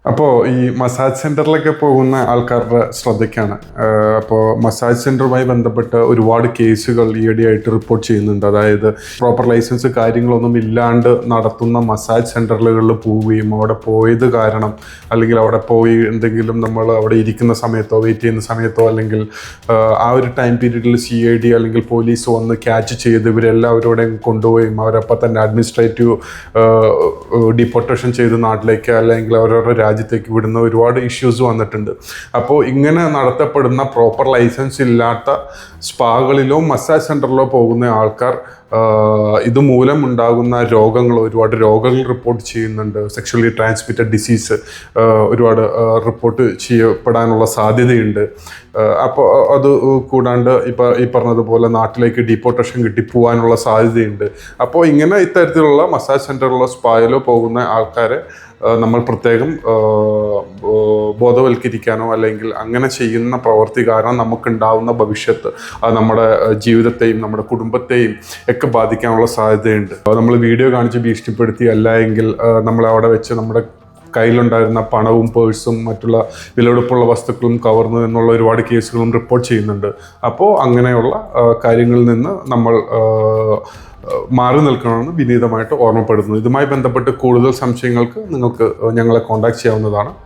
അപ്പോൾ ഈ മസാജ് സെൻറ്ററിലൊക്കെ പോകുന്ന ആൾക്കാരുടെ ശ്രദ്ധയ്ക്കാണ്. അപ്പോൾ മസാജ് സെൻറ്ററുമായി ബന്ധപ്പെട്ട് ഒരുപാട് കേസുകൾ ഈയിടെയായിട്ട് റിപ്പോർട്ട് ചെയ്യുന്നുണ്ട്. അതായത് പ്രോപ്പർ ലൈസൻസ് കാര്യങ്ങളൊന്നും ഇല്ലാണ്ട് നടത്തുന്ന മസാജ് സെൻറ്ററുകളിൽ പോവുകയും അവിടെ പോയത് കാരണം അല്ലെങ്കിൽ അവിടെ പോയി എന്തെങ്കിലും നമ്മൾ അവിടെ ഇരിക്കുന്ന സമയത്തോ വെയിറ്റ് ചെയ്യുന്ന സമയത്തോ അല്ലെങ്കിൽ ആ ഒരു ടൈം പീരീഡിൽ CID അല്ലെങ്കിൽ പോലീസ് വന്ന് ക്യാച്ച് ചെയ്ത് ഇവരെല്ലാവരോടെയും കൊണ്ടുപോയും അവരപ്പം തന്നെ അഡ്മിനിസ്ട്രേറ്റീവ് ഡിപ്പോർട്ടേഷൻ ചെയ്ത് നാട്ടിലേക്ക് അല്ലെങ്കിൽ അവരവരുടെ രാജ്യത്തേക്ക് വിടുന്ന ഒരുപാട് ഇഷ്യൂസ് വന്നിട്ടുണ്ട്. അപ്പോൾ ഇങ്ങനെ നടത്തപ്പെടുന്ന പ്രോപ്പർ ലൈസൻസ് ഇല്ലാത്ത സ്പാകളിലോ മസാജ് സെൻറ്ററിലോ പോകുന്ന ആൾക്കാർ ഇതുമൂലം ഉണ്ടാകുന്ന ഒരുപാട് രോഗങ്ങൾ റിപ്പോർട്ട് ചെയ്യുന്നുണ്ട്. സെക്ഷലി ട്രാൻസ്മിറ്റഡ് ഡിസീസ് ഒരുപാട് റിപ്പോർട്ട് ചെയ്യപ്പെടാനുള്ള സാധ്യതയുണ്ട്. അപ്പോൾ അത് കൂടാണ്ട് ഇപ്പോൾ ഈ പറഞ്ഞതുപോലെ നാട്ടിലേക്ക് ഡിപ്പോർട്ടേഷൻ കിട്ടിപ്പോവാനുള്ള സാധ്യതയുണ്ട്. അപ്പോൾ ഇങ്ങനെ ഇത്തരത്തിലുള്ള മസാജ് സെൻറ്ററിലോ സ്പായിലോ പോകുന്ന ആൾക്കാരെ നമ്മൾ പ്രത്യേകം ബോധവൽക്കരിക്കാനോ അല്ലെങ്കിൽ അങ്ങനെ ചെയ്യുന്ന പ്രവൃത്തി കാരണം നമുക്കുണ്ടാവുന്ന ഭവിഷ്യത്ത് അത് നമ്മുടെ ജീവിതത്തെയും നമ്മുടെ കുടുംബത്തെയും ഒക്കെ ബാധിക്കാനുള്ള സാധ്യതയുണ്ട്. നമ്മൾ വീഡിയോ കാണിച്ച് ഭീഷണിപ്പെടുത്തി അല്ല എങ്കിൽ നമ്മളവിടെ വെച്ച് നമ്മുടെ കയ്യിലുണ്ടായിരുന്ന പണവും പേഴ്സും മറ്റുള്ള വിലപിടിപ്പുള്ള വസ്തുക്കളും കവർന്നു എന്നുള്ള ഒരുപാട് കേസുകളും റിപ്പോർട്ട് ചെയ്യുന്നുണ്ട്. അപ്പോൾ അങ്ങനെയുള്ള കാര്യങ്ങളിൽ നിന്ന് നമ്മൾ മാറി നിൽക്കണമെന്ന് വിനീതമായിട്ട് ഓർമ്മപ്പെടുത്തുന്നു. ഇതുമായി ബന്ധപ്പെട്ട് കൂടുതൽ സംശയങ്ങൾക്ക് നിങ്ങൾക്ക് ഞങ്ങളെ കോൺടാക്ട് ചെയ്യാവുന്നതാണ്.